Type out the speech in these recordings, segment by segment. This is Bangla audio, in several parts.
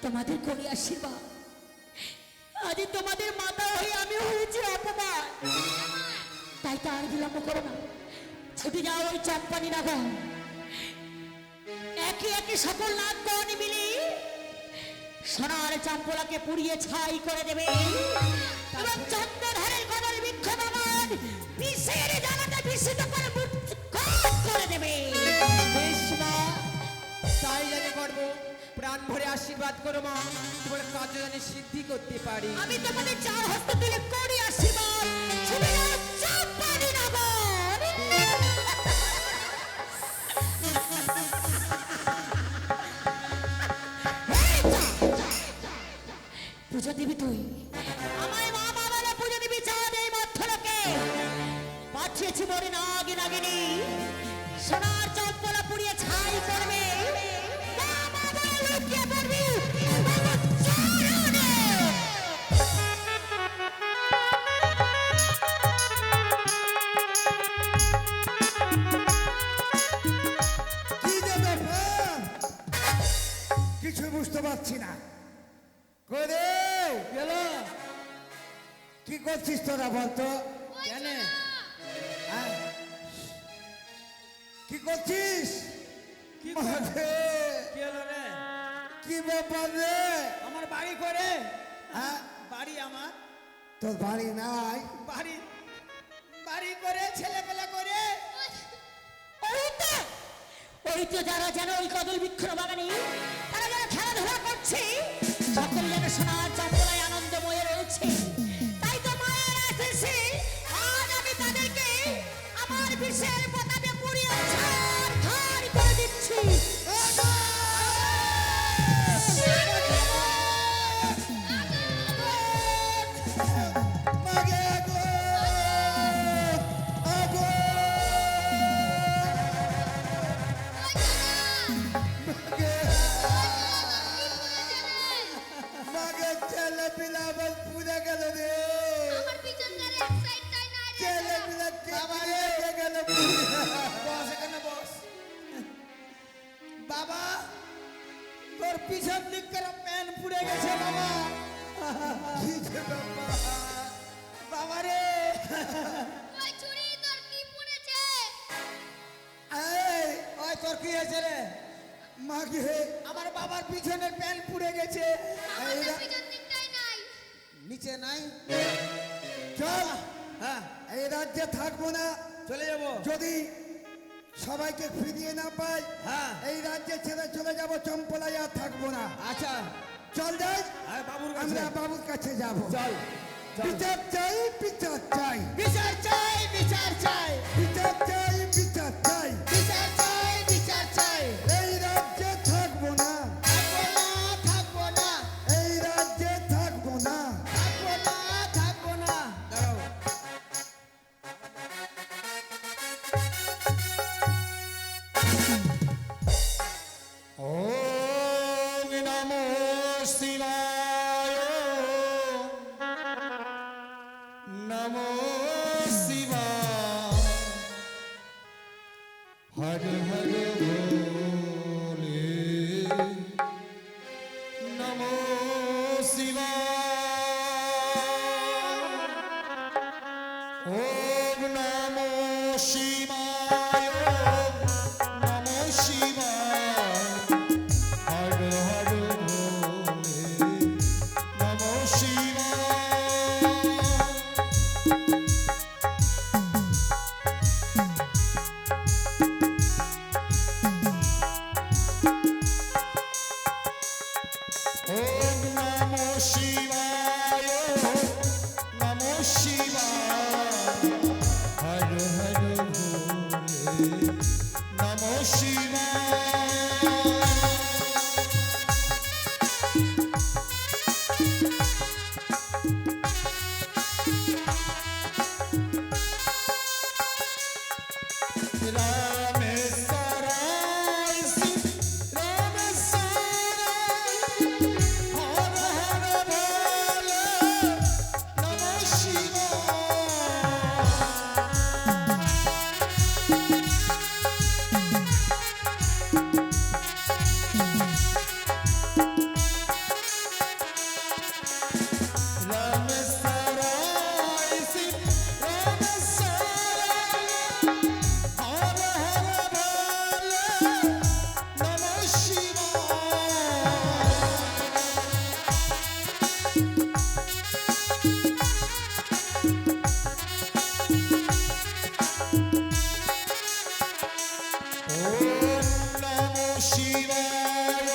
তোমাদের করি আশীর্বাদ। আজ তোমাদের মাতা হয়ে আমি হয়েছি অপমান, তাই তো আর বিলম্ব করো না, ছুটে যাও ওই চম্পানি নগর। একে একে সকল নাগগণ মিলে সোনার চম্পলাকে পুড়িয়ে ছাই করে দেবে এবং চন্দ্রধারের গণের বৃক্ষ বাগান বিষের জ্বালাতে বিস্মিত করে করে দেবে। বেশ মা, তাই জানি করবো। প্রাণ ভরে আশীর্বাদ করো মা, তোমার কাজ জানি সিদ্ধি করতে পারি। আমি তোমাদের চার হস্ত তুলে করি আশীর্বাদ। ছুটে যাও চম্পানি নগর। পুজো দিবি তুই, আমায় মা বাবারা পুজো দিবি। চাঁদ এই মধ্যলোকে পাঠিয়েছি মরে নাগি নাগিনী, সোনার চম্পলা পুড়িয়ে ছাই করবে। মা বাবারা লুকিয়ে পড়বি আমার চরণে। কি যে ব্যাপার, কিছু বুঝতে পারছি না। করে গেল কি করছিস তোরা বলতো? কেন? হ্যাঁ? কি করছিস? কি মাঝে গেল রে? কি ব্যাপার রে? আমার বাড়ি করে। হ্যাঁ? বাড়ি আমার তোর বাড়ি নাই? বাড়ি বাড়ি করে ছেলেপেলা করে। ওই তো যারা যেন ওই কদল বৃক্ষ বাগানে তারা যারা খেলাধুলা করছে, সকল যেন সোনার চম্পলায় আনন্দময় রয়েছে। তাই তো মায়ের এসেছে, আজ আমি তাদেরকে আমার বিশের প্রতাপে পুড়িয়ে ছাড়খাড় করে দিচ্ছি। মাগে গো! আগো! মাগে ছেলে পিলা বল পুড়ে গেল রে। ছেলে পিলা কে গেল? বস এখানে বস। বাবা, তোর পিছন দিক করে প্যান পুড়ে গেছে বাবা। কি যে ব্যাপার? বাবা রে, এই ওই তোর কি হয়েছে রে? মাগে আমার বাবার পিছনের প্যান পুড়ে গেছে। নিচে নাই। চল, হ্যাঁ, এই রাজ্যে থাকবো না। চলে যাবো। যদি সবাইকে ফিরিয়ে না পাই, হ্যাঁ, এই রাজ্যে ছেড়ে চলে যাব চম্পলায়, আর থাকবো না। আচ্ছা, চল যাই, আর বাবুর কাছে আমরা বাবুর কাছে যাব। চল। বিচার চাই, বিচার চাই, বিচার চাই, বিচার চাই, বিচার চাই, বিচার চাই। বিচার চাই, বিচার চাই। এই রাজ্যে থাকবো না, থাকবো না, থাকবো না, এই রাজ্যে থাকবো না। থাকবো না, থাকবো না। দাঁড়াও। ওম নমো শিবায়, নমো শিবায়, হর হর ভোলে, নমো শিবায়। ওম নমো শিবায়, নমো শিবায়, হর হর ভোলে, নমো শিবায়। ওম নমো শিবায়, নমো শিবায়, রামেশ্বরায় শিব রামেশ্বরায় হর হর বলে নমঃ শিবায়। ওম নমঃ শিবায়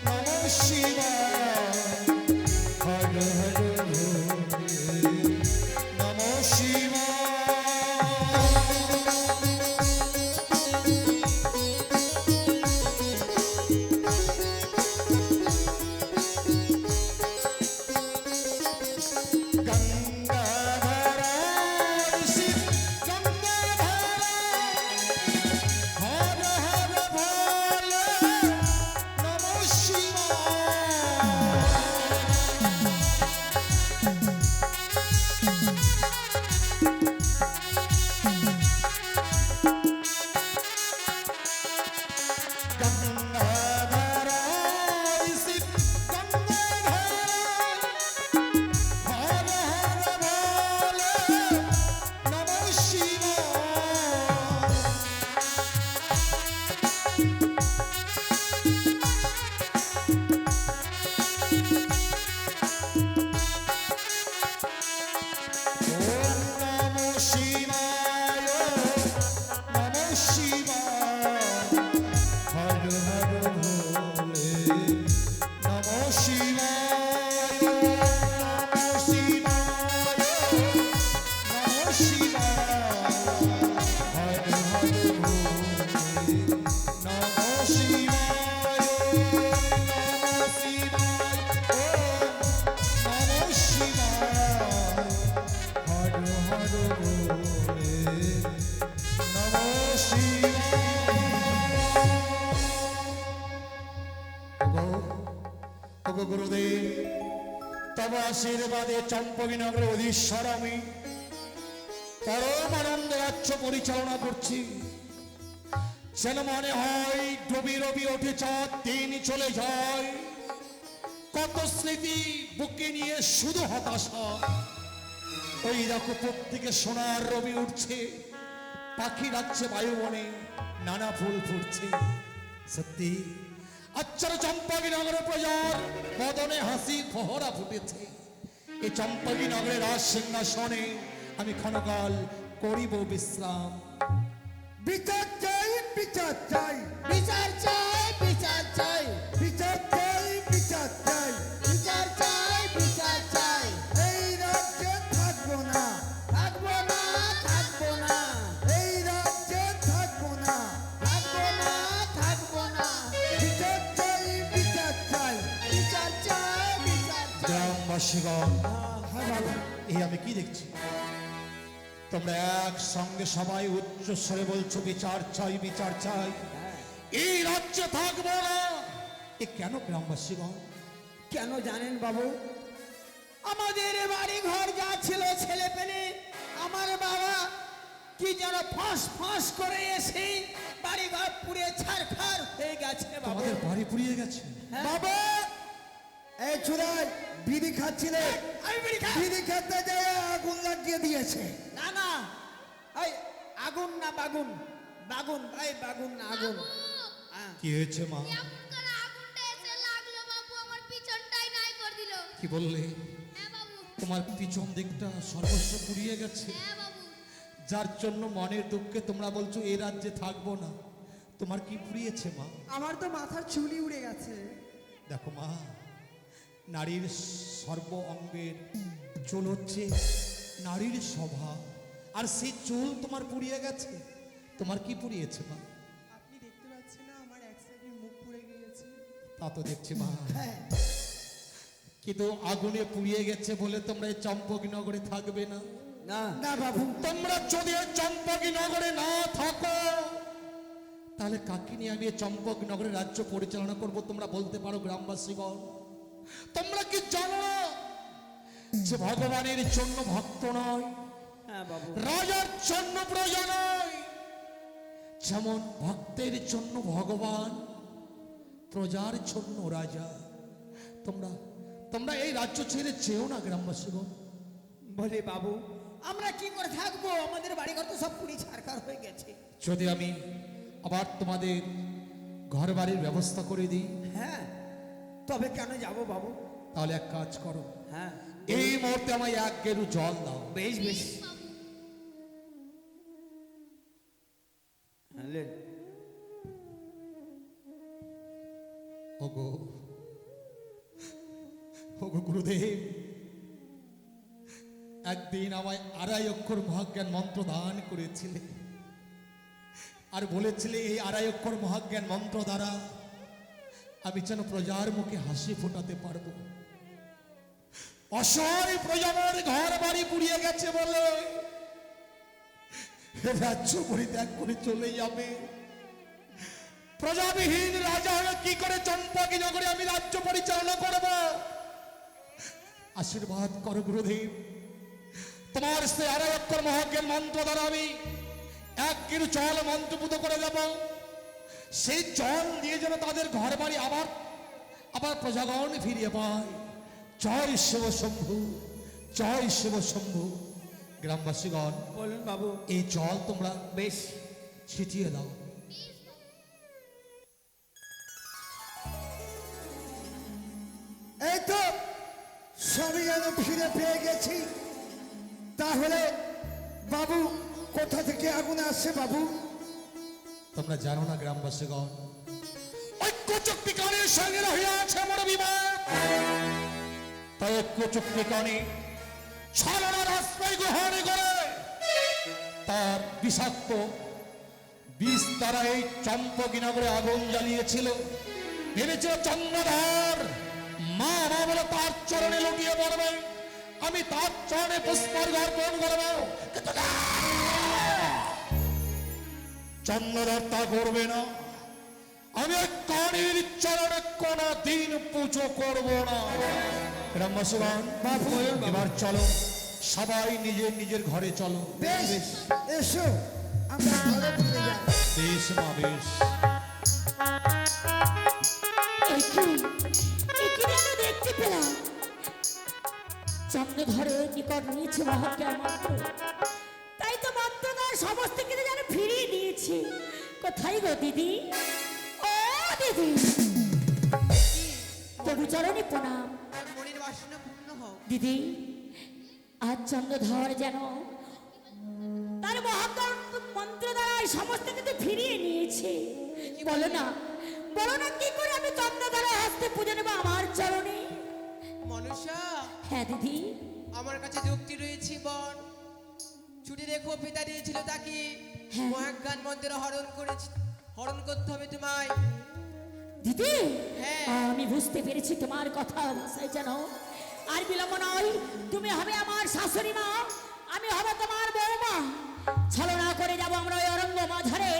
নমঃ শিবায় হর হর ভোলে নমঃ শিবায়। গঙ্গাধরায় শিব গঙ্গাধরায় হর হর ভোলে নমঃ শিবায়। গঙ্গাধরায় শিব গঙ্গাধরায় হর হর ভোলে নমঃ শিবায়। ওম নমঃ শিবায় নমঃ শিবায় হর হর ভোলে নমঃ শিবায়। নমঃ শিবায় নমঃ শিবায় হর হর ভোলে নমঃ শিবায়। নমঃ শিবায় নমঃ শিবায় হর হর ভোলে নমঃ শিবায়। ওগো গুরুদেব, তব আশীর্বাদে চম্পকনগরের অধীশ্বর আমি পরম আনন্দে রাজ্য পরিচালনা করছি। যেন মনে হয় ডুবি রবি ওঠে চাঁদ, দিন চলে যায়, কত স্মৃতি বুকে নিয়ে শুধু হতাশা। ওই দেখো প্রত্যেকে সোনার রবি উঠছে, পাখি ডাকছে বায়ুবনে, নানা ফুল ফুটছে। সত্যি আচ্ছার চম্পাকি নগরের প্রজার বদনে হাসি ফোহরা ফুটেছে। এই চম্পাকি নগরের রাজ সিংহাসনে আমি ক্ষণকাল করিব বিশ্রাম। বিচার চাই বিচার চাই বিচার চাই বিচার চাই বিচার চাই বিচার চাই বিচার চাই বিচার চাই। এই রাজ্যে থাকবো না থাকবো না থাকবো না এই রাজ্যে থাকবো না থাকবো না থাকবো না। বিচার চাই বিচার চাই বিচার চাই বিচার চাই। গ্রামবাসীগণ, হ্যাঁ বাবা এই আমি কি দেখছি? তোমরা একসঙ্গে সবাই উচ্চস্বরে বলছো বিচার চাই বিচার চাই। এই রাজ্যে থাকবো না, এ কেন গ্রামবাসীগণ? কেন জানেন বাবু, আমাদের বাড়ি ঘর যা ছিল ছেলে পেলে, আমার বাবা কি যেন ফাঁস ফাঁস করে এসে বাড়ি ঘর পুড়ে ছারখার হয়ে গেছে বাবু। আমাদের বাড়ি পুড়িয়ে গেছে। বাবা এই চুরাই বিড়ি খাচ্ছিলে, আমি বিড়ি খাই। বিড়ি খেতে যায় আগুন লাগিয়ে দিয়েছে। না না, এই আগুন না বাগুন, বাগুন এই বাগুন না আগুন। হ্যাঁ। কি হয়েছে মা? এমন করে আগুনটা এসে লাগলো বাবু, আমার পিছনটাই নাই করে দিল। কি বললে? হ্যাঁ বাবু, তোমার পিছন দিকটা সর্বস্ব পুড়িয়ে গেছে, হ্যাঁ বাবু। যার জন্য মনের দুঃখে তোমরা বলছো এই রাজ্যে থাকবো না। তোমার কি পুড়িয়েছে মা? আমার তো মাথার চুলই উড়ে গেছে। দেখো মা, নারীর সর্ব অঙ্গের চুল হচ্ছে নারীর স্বভাব, আর সেই চুল তোমার পুড়িয়ে গেছে। তোমার কি পুড়িয়েছে মা? আপনি দেখতে পাচ্ছেন না আমার এক সাইডে মুখ পুড়ে গিয়েছে। তা তো দেখছি মা, হ্যাঁ কিন্তু আগুনে পুড়িয়ে গেছে বলে তোমরা এই চম্পকনগরে থাকবে না। না না বাবু তোমরা যদি এই চম্পকনগরে না থাকো, তাহলে কাকে নিয়ে আমি এই চম্পকনগরে রাজ্য পরিচালনা করব তোমরা বলতে পারো গ্রামবাসীগণ? তোমরা কি জানো না যে ভগবানের জন্য ভক্ত নয়, হ্যাঁ বাবু, রাজার জন্য প্রজা নয়। যেমন ভক্তের জন্য ভগবান, প্রজার জন্য রাজা। তোমরা তোমরা এই রাজ্য ছেড়ে চেও না গ্রামবাসীগণ। বলে বাবু আমরা কি করে থাকবো, আমাদের বাড়িঘর তো সব পুরি ছারখার হয়ে গেছে। যদি আমি আবার তোমাদের ঘর বাড়ির ব্যবস্থা করে দিই, হ্যাঁ তবে কেন যাব বাবু? তাহলে এক কাজ করো, হ্যাঁ এই মুহূর্তে আমায় এক গেরু জল দাও। বেশ বেশ। হ্যাঁ, লেন। ওগো ওগো গুরুদেব, একদিন আমায় 2.5 অক্ষর মহাজ্ঞান মন্ত্র দান করেছিলে, আর বলেছিলে এই 2.5 অক্ষর মহাজ্ঞান মন্ত্র দ্বারা আমি যেন প্রজার মুখে হাসি ফোটাতে পারবো। অসহায় প্রজার ঘর বাড়ি পুড়িয়ে গেছে বলে রাজ্য পরিত্যাগ করে চলে যাবে। প্রজাবিহীন রাজা হয়ে কি করে চম্পকি নগরে আমি রাজ্য পরিচালনা করব? আশীর্বাদ করো গুরুদেব, তোমার সে 2.5 অক্ষর মহাজ্ঞান মন্ত্র দ্বারা আমি 1 কিলো জল মন্ত্রপুত করে দেব। সেই জল দিয়ে যেন তাদের ঘর বাড়ি আবার প্রজাগণ ফিরিয়ে পায়। জয় শিব শম্ভু, জয় শিব শম্ভু। গ্রামবাসীগণ বলুন বাবু। এই জল তোমরা বেশ ছিটিয়ে দাও। এই তো সবই যেন ফিরে পেয়ে গেছি। তাহলে বাবু কোথা থেকে আগুন আসছে বাবু? তোমরা জানো না গ্রামবাসীগণ, ঐক্য চুক্তি কানের সঙ্গে রহিয়াছে বড় বিবাদ। তাই ঐক্য চুক্তি কানে ছলনার আশ্রয় গ্রহণ করে তার বিষাক্ত বিষ দ্বারা এই চম্পকি নগরে আগুন জ্বালিয়েছিল। ভেবেছিল চন্দ্রধর মা বলে তার চরণে লুটিয়ে পড়বে, আমি তার চরণে পুষ্পার্ঘ অর্পণ করবো। কিন্তু না, চন্দ্রধর তা করবে না। আমি কানের চরণে কোনো দিন পুজো করব না। গ্রামবাসীগণ এবার চলো, সবাই নিজের নিজের ঘরে চলো। বেশ এসো আমরা ঘরে ফিরে যাই। বেশ মা বেশ। আমি দেখতে পেলাম চন্দ্রধরের নিকট নিয়েছে মহাজ্ঞান মন্ত্র, তাই তো মন্ত্রদার সমস্ত কিছু যেন ফিরিয়ে নিয়েছি। কোথায় গো দিদি? ও দিদি, তবু চরণে প্রণাম। মনের বাসনা পূর্ণ হোক। দিদি, আজ চন্দ্রধর যেন তার মহাজ্ঞান মন্ত্র দ্বারা এই সমস্ত কিছু ফিরিয়ে নিয়েছে। বলো না, বলো না কি করে আমি চন্দ্রধরের হস্তে পুজো নেবো আমার চরণে? মনুষ্যা, হ্যাঁ দিদি। আমার কাছে যুক্তি রয়েছে বল। ছুটি রেখো পিতা দিয়েছিল তাকে হ্যাঁ। মহাজ্ঞান মন্ত্র হরণ করতে হবে তোমায়। দিদি, হ্যাঁ। আমি বুঝতে পেরেছি তোমার কথা ভাষায় যেন আর বিলম্ব নয়। তুমি হবে আমার শাশুড়ি মা, আমি হবে তোমার বৌমা। ছলনা করে যাব আমরা ওই অরঙ্গ মাঝারে।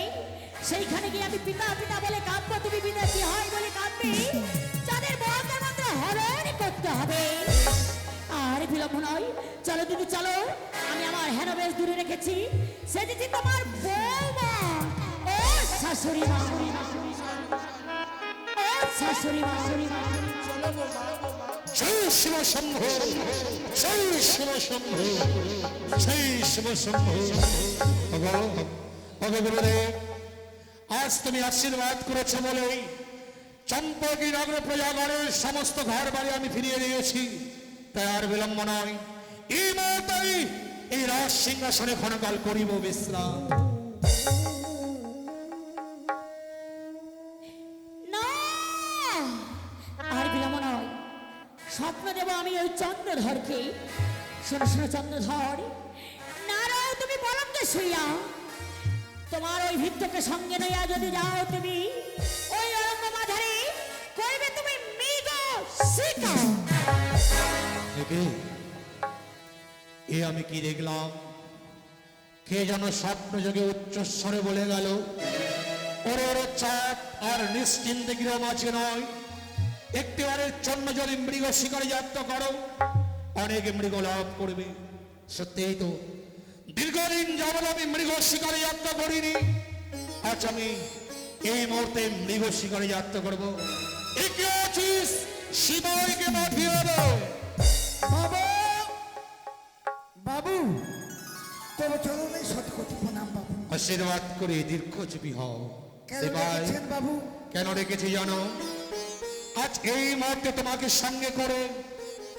সেইখানে গিয়ে আমি পিতা পিতা বলে কাঁদবো, তুমি বিদেশি হয় বলে কাঁদবে। যাদের মহাজ্ঞান মন্ত্র হরণ করতে হবে। আর বিলম্ব নয়, চলো দিদি চলো। আমি আমার হেন বেশ দূরে রেখেছি, সেজেছি তোমার বৌমা ও শাশুড়ি মা। শাশুড়ি মা, জয় শিব শম্ভু, জয় শিব শম্ভু, জয় শিব শম্ভু। গুরুদেব, আজ তুমি আশীর্বাদ করেছো বলেই চম্পকি নগর প্রজাগণের সমস্ত ঘর বাড়ি আমি ফিরিয়ে দিয়েছি। তাই আর বিলম্ব নয়, এই মুহূর্তেই এই রাজ সিংহাসনে ক্ষণকাল করিব বিশ্রাম। না, আর বিলম্ব নয়। স্বপ্ন দেব আমি ওই চন্দ্রধরকে। শোনো শোনো চন্দ্রধর, না রে তুমি বলকে শুইয়া তোমার ওই ভিত্তকে সঙ্গে লইয়া যদি যাও তুমি ওই অরণ্য মাঝারে, করবে তুমি মৃগ শিকার। এ আমি কি দেখলাম? কে যেন স্বপ্ন যোগে উচ্চস্বরে বলে গেল, ওরে ওরে চাপ আর নিশ্চিন্তে গৃহ মাঝে নয়। একটিবারের জন্য যদি মৃগ শিকারে যাত্রা করো, অনেক মৃগ লাভ করবে। সত্যিই তো দীর্ঘদিন যাবৎ আমি মৃগ শিকারে যাত্রা করিনি, আজ আমি এই মুহূর্তে মৃগ শিকারে যাত্রা করবো। এ কি আছিস শিবাইকে পাঠিয়ে দে। বাবু বাবু তবে চলো নেই সৎকতি প্রণাম বাবু। আশীর্বাদ করে দীর্ঘজীবী হও। কেন শিবাই রেখেছেন বাবু? কেন রেখেছি জানো? আজ এই মুহূর্তে তোমাকে সঙ্গে করে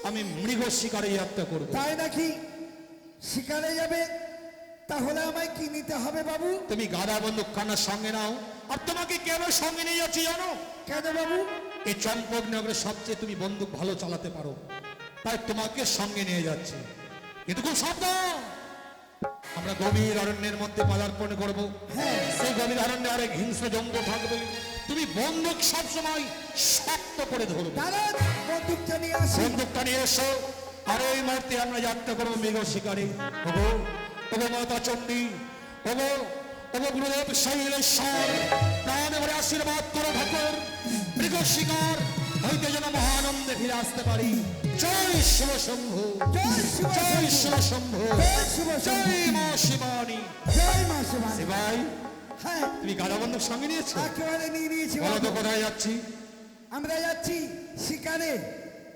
আমি মৃগ শিকারে যাত্রা করব। তাই নাকি? শিকারে যাবে? তাহলে আমায় কি নিতে হবে বাবু? তুমি গাদা বন্দুক খানার সঙ্গে নাও। আর তোমাকে কেন সঙ্গে নিয়ে যাচ্ছি জানো? কেন বাবু? এই চম্পকনগরে সবচেয়ে তুমি বন্দুক ভালো চালাতে পারো, তাই তোমাকে সঙ্গে নিয়ে যাচ্ছি। কিন্তু খুব সাবধান, আমরা গভীর অরণ্যের মধ্যে পদার্পণ করব। হ্যাঁ। সেই গভীর অরণ্যে আরেক হিংস্র জন্তু থাকবে। তুমি বন্দুক সবসময় শক্ত করে ধরবে। দাঁড়ান, বন্দুকটা নিয়ে আসি। বন্দুকটা নিয়ে এসো। আর এই মুহূর্তে আমরা যাত্রা করবো মৃগ শিকারে। ওগো ওগো মাতা চণ্ডী, ওগো ওগো গুরুদেব শৈলেশ্বর, প্রাণ ভরে আশীর্বাদ করো ঠাকুর। মৃগ শিকার হইতে যেন মহানন্দে ফিরে আসতে পারি। জয় শিব শম্ভু, জয় শিব জয় শম্ভু। শিব শম্ভু, জয় শিব শম্ভু। জয় মা শিবানী। জয় মা শিবানী। শিবাই, হ্যাঁ, তুমি গাদা বন্দুক সঙ্গে নিয়েছো? একেবারে নিয়ে নিয়েছি বলো তো বাবু। কোথায় যাচ্ছি? আমরা যাচ্ছি শিকারে।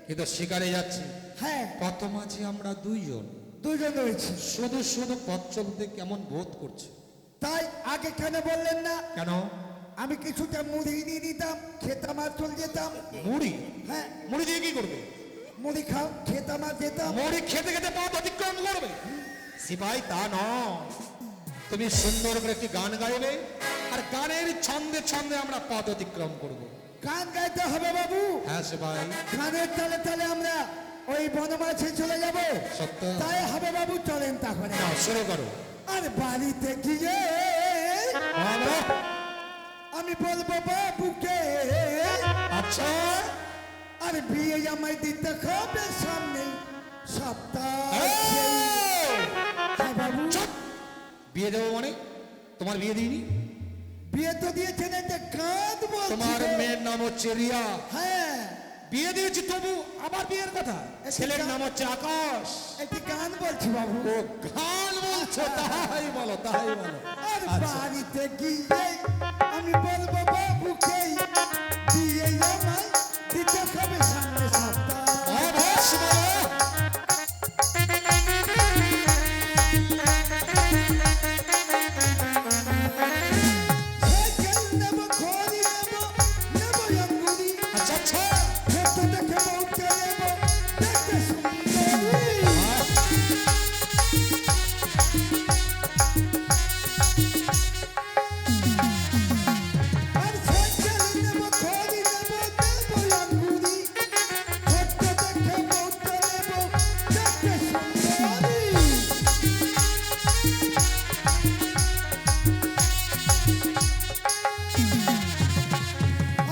কিন্তু শিকারে যাচ্ছি হ্যাঁ, পথ মাঝে আমরা দুইজন। দুজন রয়েছি। শুধু শুধু পথ চলতে কেমন বোধ করছে। তাই আগে কেন বললেন না? কেন? আমি কিছুটা মুড়ি নিয়ে নিতাম, খেতাম আর চলে যেতাম। মুড়ি? হ্যাঁ, মুড়ি দিয়ে কি করবে? মুড়ি খাও, খেতাম আর যেতাম। মুড়ি খেতে খেতে পথ অতিক্রম করবে? সিপাই তা নয়, তুমি সুন্দর করে একটি গান গাইবে, আর গানের ছন্দে ছন্দে আমরা পথ অতিক্রম করব। গান গাইতে হবে বাবু। হ্যাঁ সিপাই, গানের তালে তালে আমরা ওই বনমাঝে চলে যাব। সত্য। তাই হবে বাবু, চলেন তাহলে। নাও শুরু করো। আর বাড়িতে গিয়ে বলো। আমি বলবো বাবুকে, আচ্ছা, আর বিয়ে আমায় দিতে হবে সামনে সপ্তাহ। এই! হ্যাঁ বাবু, চুপ! বিয়ে দেবো মানে? তোমার বিয়ে দিইনি? বিয়ে তো দিয়েছেন, একটা কাঁদ বলছি তোমার গো। মেয়ের নাম হচ্ছে রিয়া। হ্যাঁ, বিয়ে দিয়েছি, তবু আবার বিয়ের কথা? ছেলের নাম হচ্ছে আকাশ। একটি গান বলছি বাবু। ও গান বলছো? তাই বলো, তাই বলো। আর আচ্ছা। বাড়িতে গিয়ে আমি বলবো বাবুকে, বিয়ে আমায় দিতে হবে সামনে সপ্তাহ। অবশ বলো। সাইকেল নেব, ঘড়ি নেব, নেব আঙ্গুরি, আচ্ছা আচ্ছা। ফটো দেখে বউকে নেব, দেখতে সুন্দরী। আর সাইকেল নেব, ঘড়ি নেব, নেব আঙ্গুরি, ফটো দেখে বউকে নেব, দেখতে সুন্দরী।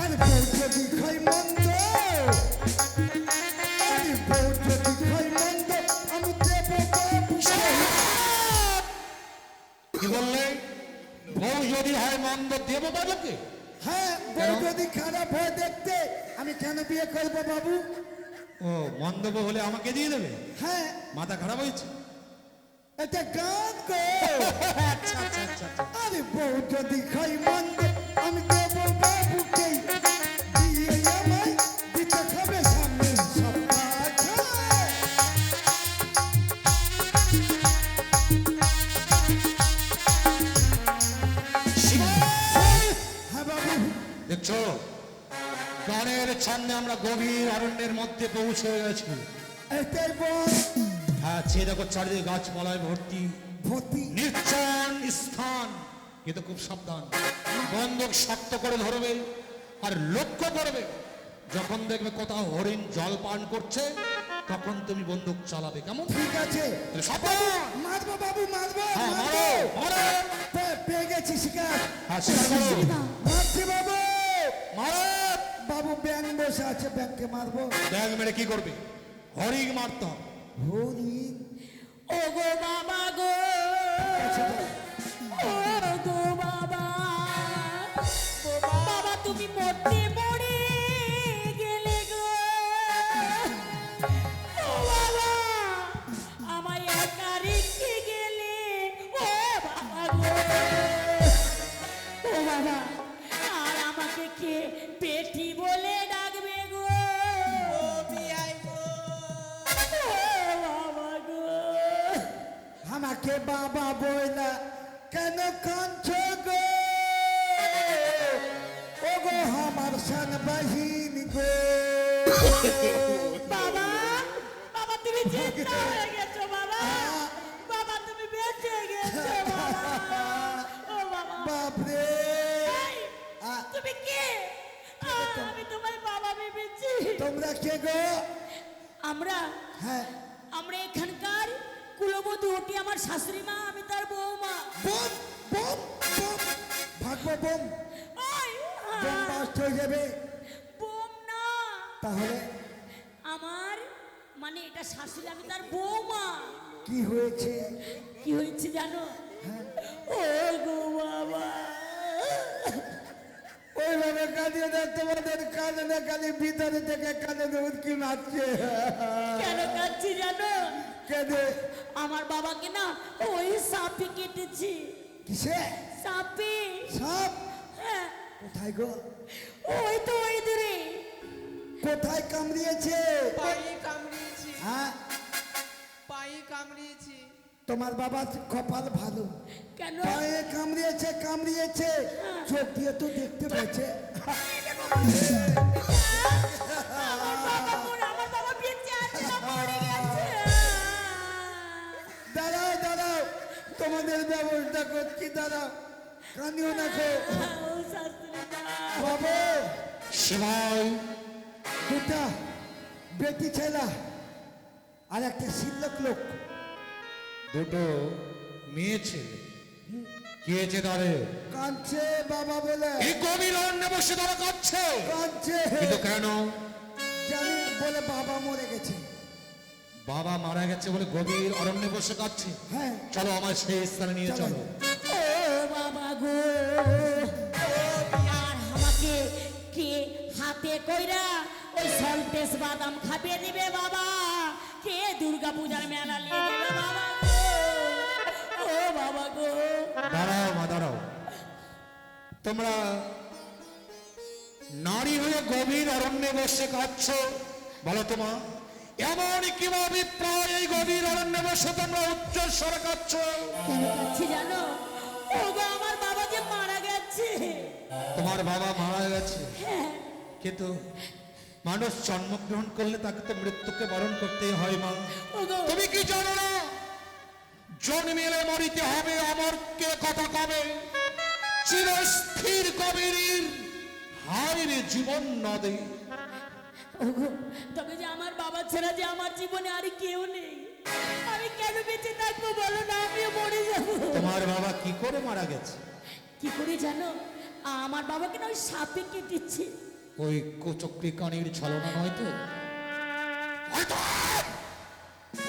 আর বউ যদি খাই মন্দ, আরে বউ যদি খাই মন্দ, আমি দেব বাবুকে। কি বললে? বউ যদি হয় মন্দ দেব বাবুকে? হ্যাঁ, বউ কেন? যদি খারাপ হয় দেখতে, আমি কেন বিয়ে করবো বাবু? ও মন্দ বউ হলে আমাকে দিয়ে দেবে? হ্যাঁ, মাথা খারাপ হয়েছে? এটা গান গো। আচ্ছা আচ্ছা আচ্ছা আচ্ছা। আরে বউ যদি খাই মন্দ, আমি দেব বাবুকে, বিয়ে আমায় দিতে হবে সামনে সপ্তাহে। হ্যাঁ বাবু, দেখছো, গানের ছন্দে আমরা গভীর অরণ্যের মধ্যে পৌঁছে গেছি। এটাই বল হ্যাঁ, সে দেখো চারিদিকে গাছপালায় ভর্তি, ভর্তি। নির্জন স্থান। কিন্তু খুব সাবধান, বন্দুক শক্ত করে ধরবে আর লক্ষ্য করবে। যখন দেখবে কোথাও হরিণ জল পান করছে, তখন তুমি বন্দুক চালাবে। কেমন? ঠিক আছে, তাহলে সাবধান। মারবো বাবু, মারবো, হ্যাঁ, মারবো। মারো, মারো। পেয়ে গেছি শিকার। হ্যাঁ, শিকার করো। মারছি বাবু। মারো। বাবু ব্যাং বসে আছে, ব্যাংকে মারবো। ব্যাগ মেরে কি করবে? হরিণ মারতে হবে। হরিণ। ও গো বাবা গো, ও গো বাবা, বাবা তুমি মরতে মরে গেলে গো। ও বাবা, আমায় একা রেখে গেলে। ও বাবা গো, ও বাবা, আর আমাকে কে পেটি বলে ডাকবে গো। আমাকে বাবা বইলা কেন কাঁদছো গো ও গো আমার সান বাহিন গো বাবা বাবা তুমি জিন্দা হয়ে গেছো বাবা বাবা তুমি বেঁচে গেছো বাবা ও বাবা বাপরে এই, তুমি কে আমি তোমার বাবা ভেবেছি তোমরা কে গো আমরা হ্যাঁ আমরা এখানকার কুলবধূ ওটি আমার শাশুড়ি মা আমি তার বৌমা বোম বোম বোম ভাগবো বোম ওই বোম বাস্ট হয়ে যাবে বোম না তাহলে আমার মানে এটা শাশুড়ি আমি তার বৌমা কি হয়েছে কি হয়েছে জানো ও গো বাবা ওইভাবে কাঁদিয়ে দেয় তোমাদের কানে না কানে ভিতরে থেকে কানে উৎকি নাচছে কেন কাচ্ছি জানো কেঁদে আমার বাবাকে না ওই সাপে কেটেছে কিসে সাপে সাপ হ্যাঁ কোথায় গো ওই তো ওই দূরে কোথায় কামড়িয়েছে পায়ে কামড়িয়েছে, হ্যাঁ পায়ে কামড়িয়েছে। তোমার বাবা কপাল ভালো কেন পায়ে কামড়িয়েছে কামড়িয়েছে চোখ দিয়ে তো দেখতে পেয়েছে আমার বাবা বেঁচে আছে না মরে গেছে দাঁড়াও দাঁড়াও তোমাদের ব্যবস্থা করছি দাঁড়াও কান্দিও না খো ও শাশুড়ি মা বাবু শিবাই দুটা বেটি ছেলা আর একটা শিল্লক লোক দুটো মেয়ে ছেলে কি হয়েছে তাদের কাঁদছে বাবা বলে এই গভীর অরণ্যে বসে তারা কাঁদছে কাঁদছে কিন্তু কেন জানি বলে বাবা মরে গেছে বাবা মারা গেছে বলে গভীর অরণ্যে বসে কাঁদছে হ্যাঁ চলো আমার সেই স্থানে নিয়ে চলো। চলো ও বাবা গো আর আমাকে কে হাতে কইরা ওই সল্টেস বাদাম খাইয়ে দিবে বাবা কে দুর্গা পূজার মেলা নিয়ে যাবে বাবা গো ও বাবা গো দাঁড়াও মা দাঁড়াও তোমরা নারী হয়ে গভীর অরণ্যে বসে কাঁদছ বলো তোমা এমন কিভাবে প্রায় এই গভীর অরণ্যে বসে তোমরা উচ্চস্বর কাঁদছ কেন কাচ্ছি জানো ও গো আমার বাবা যে মারা গেছে তোমার বাবা মারা গেছে হ্যাঁ কিন্তু মানুষ জন্মগ্রহণ করলে তাকে তো মৃত্যুকে বরণ করতেই হয় মা ও গো তুমি কি জানো না জন্মিলে মরিতে হবে আমার কে কথা কবে চিরস্থির কবির হায়রে জীবন নদে ওগো তবে যে আমার বাবা ছাড়া যে আমার জীবনে আর কেউ নেই আমি কেন বেঁচে থাকবো বলো না আমিও মরে যাবো তোমার বাবা কি করে মারা গেছে কি করে জানো আমার বাবাকে না ওই সাপে কেটেছে ওই কোচক্রি কানির ছলনা নয় তো হয়তো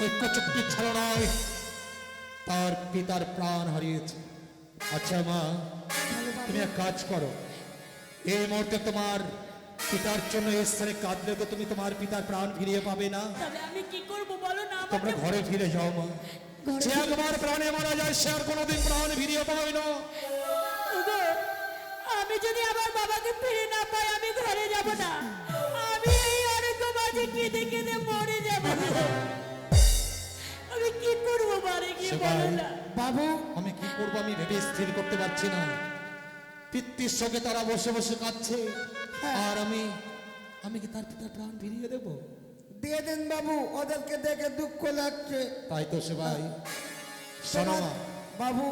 ওই কোচক্রির ছলনায় তার পিতার প্রাণ হারিয়েছে আচ্ছা মা তুমি এক কাজ করো এই মুহূর্তে তোমার পিতার জন্য এই স্থানে কাঁদলে তো তুমি তোমার পিতার প্রাণ ফিরিয়ে পাবে না তবে আমি কি করব বলো না তোমরা আমাকে ঘরে ফিরে যাও মা ঘরে যে একবার প্রাণে মারা যায় সে আর কোনোদিন প্রাণ ফিরিয়ে পাবে না ওগো আমি যদি আমার বাবাকে ফিরে না পাই আমি ঘরে যাব না আমি এই অনেক মাঝে কেঁদে কেঁদে মরে যাব আমি কি করবো বারে কি বলো না বাবু আমি কি করবো আমি ভেবে স্থির করতে পারছি না পিতৃর সঙ্গে তারা বসে বসে কাঁদছে আর আমি কি তার পিতার প্রাণ ফিরিয়ে দেব দিয়ে দেন বাবু ওদেরকে দেখে দুঃখ লাগছে তাই তো সে ভাই শোনো মা বাবু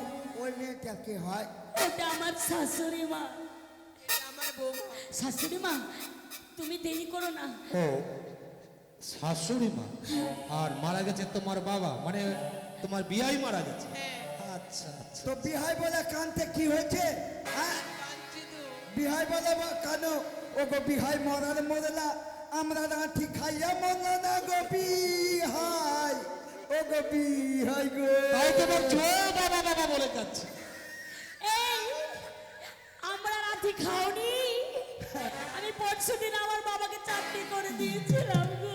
ওই মেয়েটা কে হয় ওটা আমার শাশুড়ি মা এটা আমার বৌমা। শাশুড়ি মা তুমি দেরি করো না ও শাশুড়ি মা আর মারা গেছে তোমার বাবা মানে তোমার বিয়াই মারা গেছে আচ্ছা আচ্ছা তো বিহাই বলে কানতে কি হয়েছে হ্যাঁ কাঁদছে তো। বিহাই বলে কেন ও গো বিহাই মরার মরলা আমরা লাঠি খাইয়া মরলা না গো বিহাই ও গো বিহাই গো তাই তো বলছো ও বাবা বাবা বলে যাচ্ছে এই আমরা রাতে খাওনি আমি পরশুদিন আমার বাবাকে চাকরি করে দিয়েছিলাম গো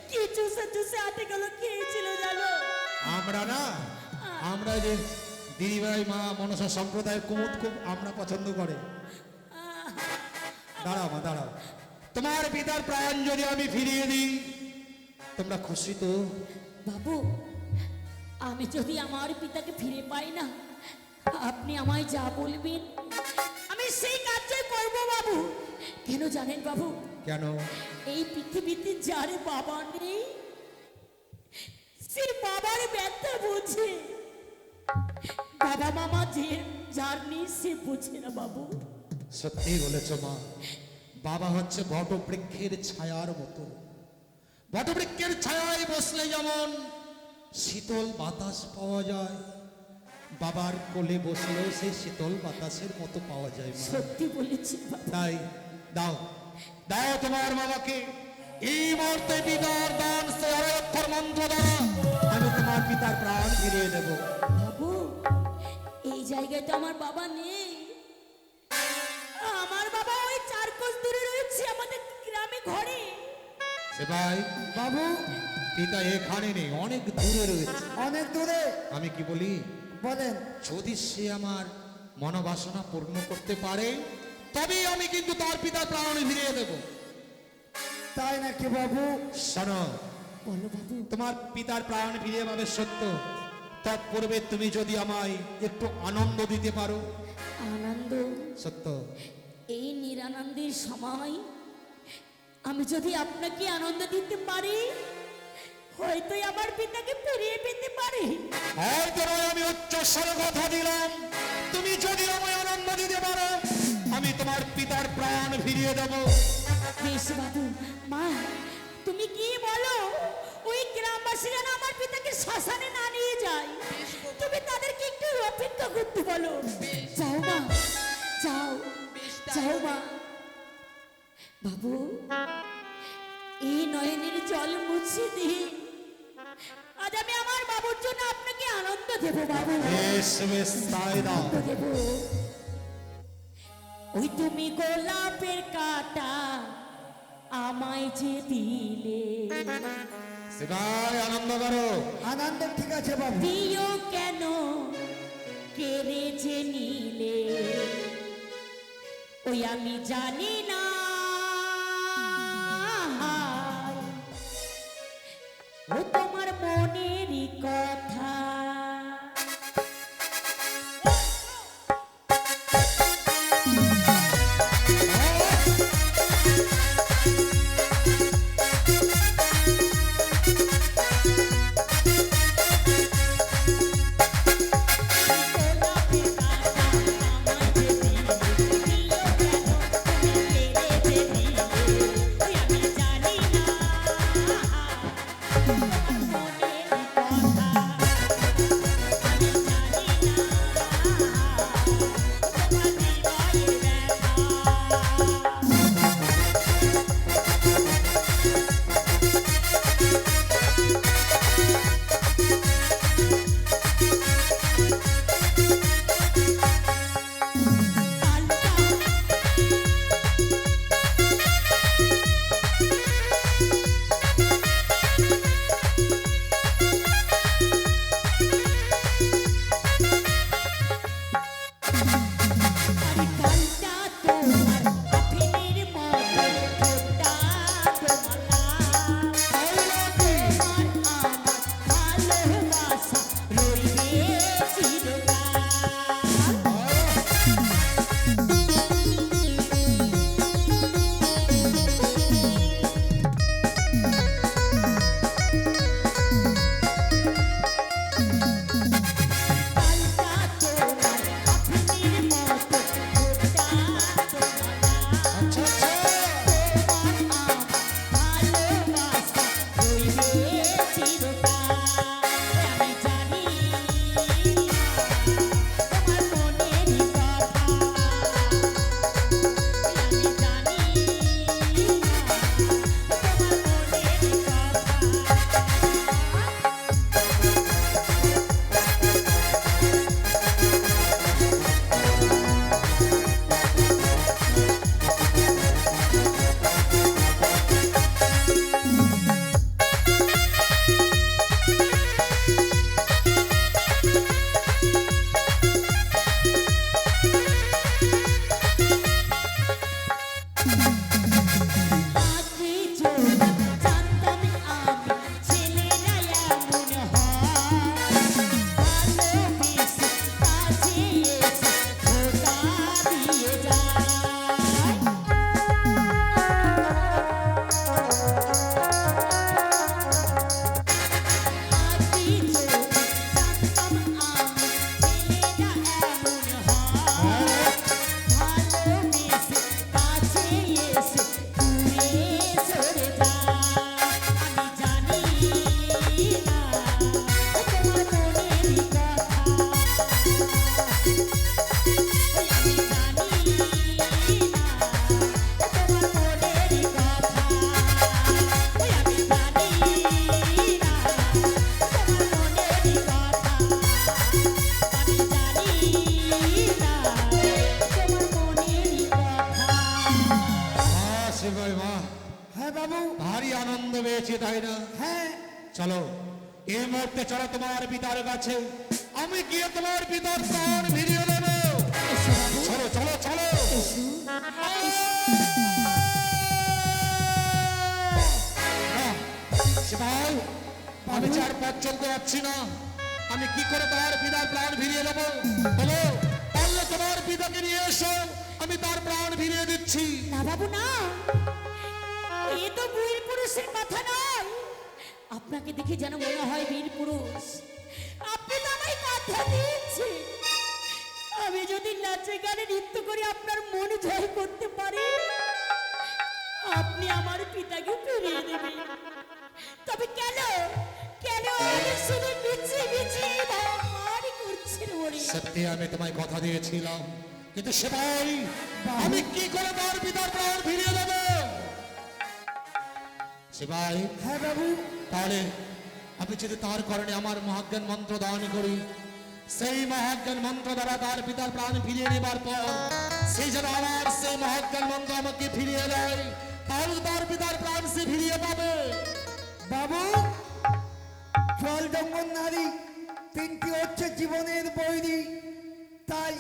কি চুষে চুষে হাতে গেল খেয়েছিল জানো আমরা না আমরা যে দিদিভাই মা মনসা সম্প্রদায়ের কুমুদ খুব আমরা পছন্দ করে দাঁড়াও মা দাঁড়াও তোমার পিতার প্রাণ যদি আমি ফিরিয়ে দিই তোমরা খুশি তো বাবু আমি যদি আমার পিতাকে ফিরে পাই না, আপনি আমায় যা বলবেন আমি সেই কাজই করব বাবু। কেন জানেন বাবু? কেন? এই পৃথিবীতে যার বাবা নেই সে বাবার ব্যথা বোঝে। বাবা মামা যে যার নেই সে বোঝে না বাবু। সত্যি বলেছ মা। বাবা হচ্ছে বটবৃক্ষের ছায়ার মতো। বটবৃক্ষের ছায়ায় বসলে যেমন শীতল বাতাস পাওয়া যায়, বাবার কোলে বসলেও সেই শীতল বাতাসের মতো পাওয়া যায় মা। সত্যি বলেছি বাবু। তাই দাও, দাও তোমার বাবাকে এই মুহূর্তে বিদার দান সে অক্ষর মন্ত্র দ্বারা আমি তোমার পিতার প্রাণ ফিরিয়ে দেব। বাবু এই জায়গায় তো আমার বাবা নেই। আমার বাবা ওই 4 কোস দূরে রয়েছে আমাদের গ্রামে ঘরে। সে ভাই বাবু পিতা এখানে নেই, অনেক দূরে রয়েছে। অনেক দূরে? আমি কি বলি, বলেন। যদি সে আমার মনোবাসনা পূর্ণ করতে পারে তবে আমি কিন্তু তার পিতার প্রাণ ফিরিয়ে দেব। তাই নাকি বাবু? শোনো, বলো বাবু। তোমার পিতার প্রাণ ফিরিয়ে পাবে সত্য, তৎপূর্বে তুমি যদি আমায় একটু আনন্দ দিতে পারো। আনন্দ? সত্য। এই নিরানন্দের সময় আমি যদি আপনাকে আনন্দ দিতে পারি হয়তো আমার পিতাকে ফিরিয়ে পেতে পারি। হয়তো নয়, আমি উচ্চস্বরে কথা দিলাম, তুমি যদি আমায় আনন্দ দিতে পারো আমি তোমার পিতার প্রাণ ফিরিয়ে দেব। বেশ বাবু। মা তুমি কি বলো ওই গ্রামবাসী যেন আমার পিতাকে শ্মশানে না নিয়ে যায়, তুমি তাদেরকে একটু অপেক্ষা করতে বলো। যাও মা, যাও যাও মা। বাবু এই নয়নের জল মুছে দিয়ে আজ আমি আমার বাবুর জন্য আপনাকে আনন্দ দেব বাবু। বেশ বেশ, তাই দাও। আনন্দ দেব। ওই তুমি গোলাপের কাঁটা আমায় যে দিলে, সেটাই আনন্দ করো। আনন্দ ঠিক আছে বাবু। দিও কেন কেড়ে যে নিলে, ওই আমি জানি না। ও তোমার মনেরই কথা। হ্যাঁ চলো এই মুহূর্তে চলো তোমার পিতার কাছে, আমি গিয়ে তোমার পিতার প্রাণ ফিরিয়ে দেবো। চলো চলো চলো। ভাই আমি চার পথ চলতে পারছি না, আমি কি করে তোমার পিতার প্রাণ ফিরিয়ে দেবো বলো? পারলে তোমার পিতাকে নিয়ে এসো, আমি তার প্রাণ ফিরিয়ে দিচ্ছি। না বাবু না, এ তো বীর পুরুষের কথা নয়। আপনাকে দেখে যেন মনে হয় বীর পুরুষ। আপনি তো আমায় কথা দিয়েছেন, আমি যদি নাচে গানে নৃত্য করে আপনার মন জয় করতে পারি, আপনি আমার পিতাকে ফিরিয়ে দেবেন। তবে কেন কেন আমাকে শুধু মিছি মিছি ভাব করছেন বলে? সত্যি আমি তোমায় কথা দিয়েছিলাম, কিন্তু সে ভাই আমি কি করে তার পিতার প্রাণ ফিরিয়ে দেবো? সে ভাই হ্যাঁ বাবু, তাহলে আমি যদি তার কারণে আমার মহাজ্ঞান মন্ত্র দান করি, সেই মহাজ্ঞান মন্ত্র দ্বারা তার পিতার প্রাণ ফিরিয়ে নেবার পর সেই যেন আমার সেই মহাজ্ঞান মন্ত্র আমাকে ফিরিয়ে দেয়, তাহলে তার পিতার প্রাণ সে ফিরিয়ে পাবে। বাবু জল জঙ্গল নারী তিনটি হচ্ছে জীবনের বৈরী, তাই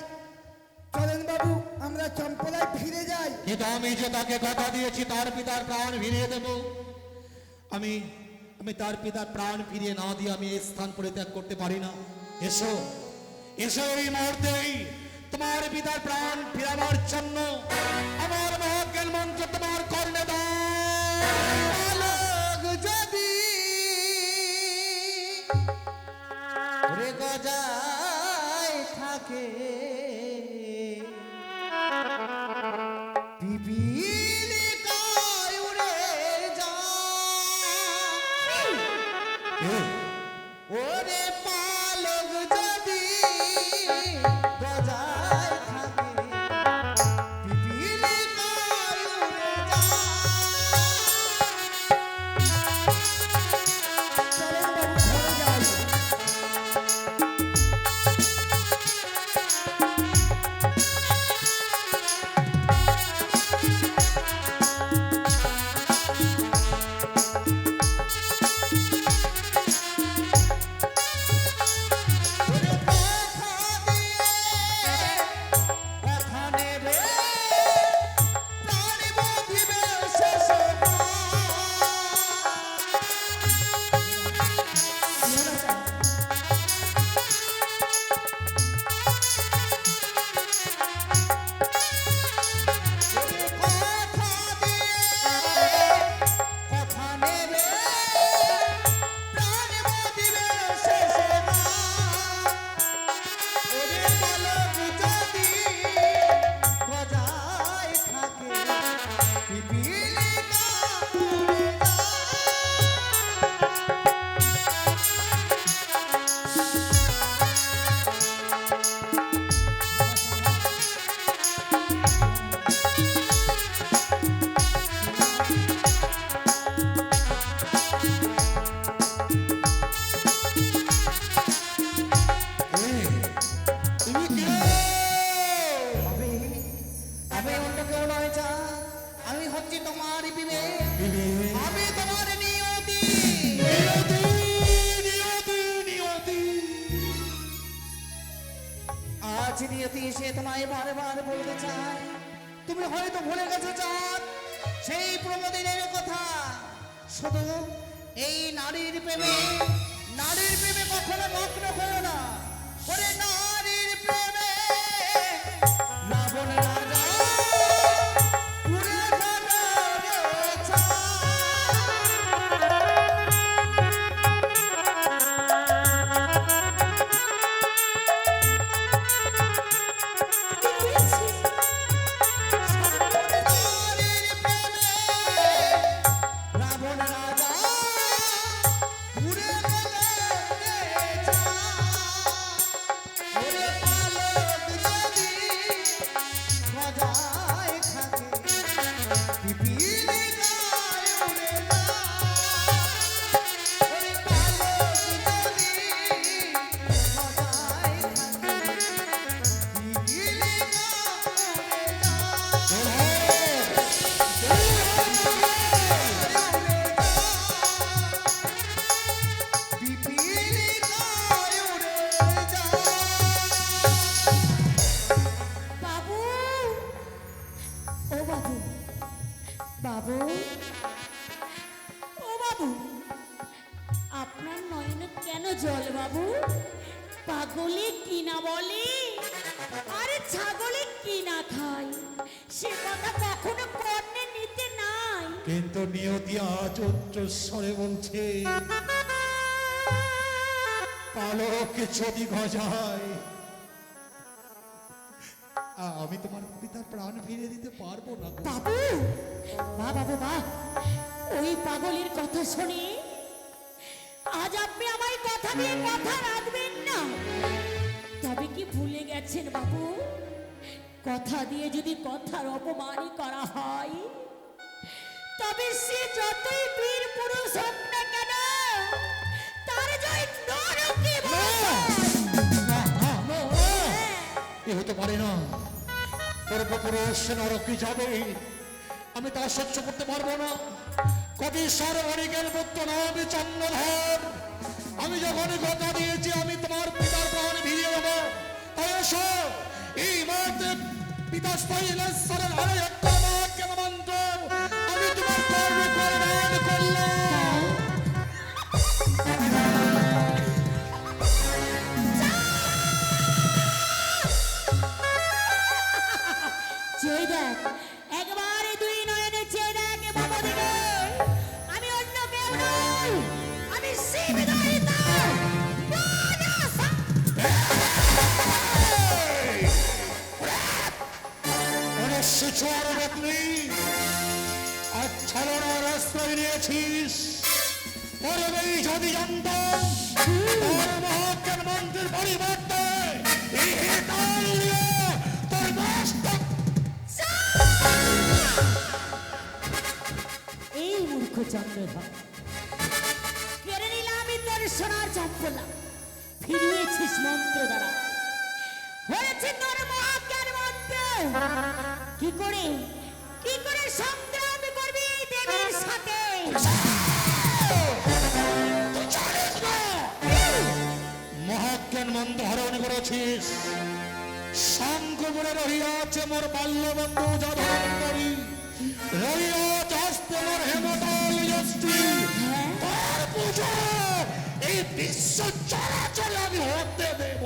চলেন বাবু আমরা চম্পলায় ফিরে যাই। কিন্তু আমি যে তাকে কথা দিয়েছি তার পিতার প্রাণ ফিরিয়ে দেব, আমি তার পিতার প্রাণ ফিরিয়ে না দিয়ে আমি এই স্থান পরিত্যাগ করতে পারি না। এসো এসো এই মুহূর্তেই তোমার পিতার প্রাণ ফিরাবার জন্য আমার মহাজ্ঞান মন্ত্র তোমার কর্ণে দাও। যদি ওরে গজায় থাকে পিপিলিকায় উড়ে যায়, ওরে পালক যদি গজায় থাকে পিপিলিকায় উড়ে যায়। চলেন বাবু ঘরে যাই। ওরে কথা দিয়ে কথা নেবে, প্রাণী বাঁধিবে শেষে ওরে কথা দিয়ে কথা নেবে, প্রাণী বাঁধিবে শেষে ওরে পালক যদি গজায় থাকে পিপিলিকা উড়ে তুমি কে? আমি আমি অন্য কেউ নয় চা, আমি হচ্ছি তোমার বিবেক, আমি তোমার নিয়তি। নিয়তি, নিয়তি, নিয়তি। আজ নিয়তি সে তোমায় বারবার বলতে চায়, তুমি হয়তো ভুলে গেছো চাঁদ সেই প্রমোদিনের কথা। শুধু এই নারীর প্রেমে কখনো মগ্ন হলো না। ওরে নারীর প্রেমে রাবণ রাজা পুরে রাজা রয়েছে। নারীর প্রেমে রাবণ রাজা পুরে কেন জল বাবু? পাগলে কি না বলে, আরে ছাগলে কি না খায়, সে কথা কখনো কর্ণে নিতে নাই। কিন্তু নিয়তি আজ উচ্চস্বরে বলছে, পালক যদি গজায় আমি তোমার পিতার প্রাণ ফিরে দিতে পারবো না গো। বাবু, বাবু ওই পাগলের কথা শুনে আজ আপনি আমায় কথা দিয়ে কথা রাখবেন না। তবে কি ভুলে গেছেন বাবু, কথা দিয়ে যদি কথার অপমানই করা হয়, তবে সে যতই বীর পুরুষ হোক না কেন, তার জয় নরকে এ হতে পারে না। পূর্বপুরুষ নরকে যাবে, আমি তা সহ্য করতে পারবো না। কবি সর্বণিকের পুত্র নাম চন্দ্রধর, আমি যখন কথা দিয়েছি আমি তোমার পিতার প্রাণ ফিরিয়ে দেবো, তাই এসো এই মুহূর্তে পিতা স্থলেশ্বরের হরে একটা কেন মন্ত্র আমি তোমার কর্মে প্রদান করলাম। চেয়ে দেখ, একবারে দুই নয়নে চেয়ে দেখ বাবা দিকে, আমি অন্য কেউ নই, আমি শিবদায়িতা মানসা। আচ্ছাদনার আশ্রয় নিয়েছিস, পরবেই যদি জানতাম তোর মহাজ্ঞান মন্ত্রের পরিবর্তে এই হেতাল দিয়ে তোর মস্তক। এই মূর্খ চন্দ্রধর, কেড়ে নিলাম আমি তোর সোনার চম্পলা, ফিরিয়েছিস মন্ত্র দ্বারা, হয়েছে তোর মহাজ্ঞান মন্ত্র। কি করে সংগ্রাম করবি এই দেবীর সাথে? মহাজ্ঞান মন্ত্র হরণ করেছিস, শঙ্করে রহিয়াছে মোর বাল্য বন্ধু যাদব করি, রহিয়াছে হস্তে মোর হেমতাল যষ্টি, তার পুজো এই বিশ্ব চরাচরে আমি হতে দেব।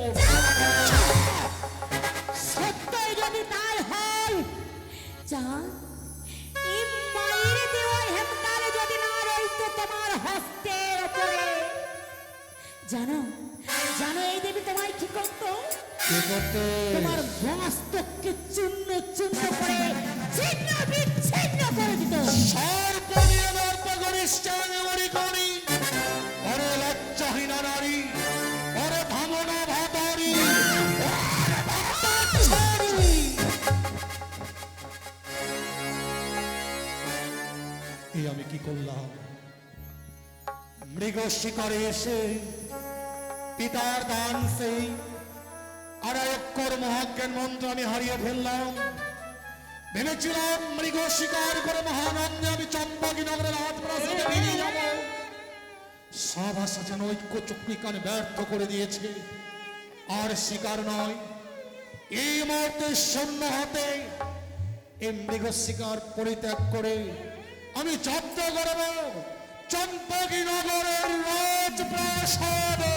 সত্যই যদি তাই হয়, চাঁদ এই মায়ের দেওয়া হেমতাল যদি না রইতো তোমার হস্তের উপরে, জানো এই দেবী তোমায় কি করতো? কি করতে? তোমার মস্তককে চূর্ণ চূর্ণ করে ছিন্ন বিচ্ছিন্ন করে দিত। সর্বনীয় দর্প গরিষ্ঠান মরি করি, অরে লজ্জাহীনা নারী, অরে ভামনা ভাতারি, অরে ভাতারি। এই আমি কি করলাম? মৃগ শিকারে এসে পিতার দান সেই আর অক্ষর মহাজ্ঞান মন্ত্র আমি হারিয়ে ফেললাম। ভেবেছিলাম মৃগ শিকার করে মহানন্দে আমি চম্পাকি নগরের রাজপ্রাসাদে বেরিয়ে যাব, সব আশা যেন ঐক্য চক্রিকান ব্যর্থ করে দিয়েছে। আর শিকার নয়, এই মুহূর্তে শূন্য হাতে এই মৃগ শিকার পরিত্যাগ করে আমি যাত্রা করব চম্পাকি নগরের রাজপ্রাসাদে।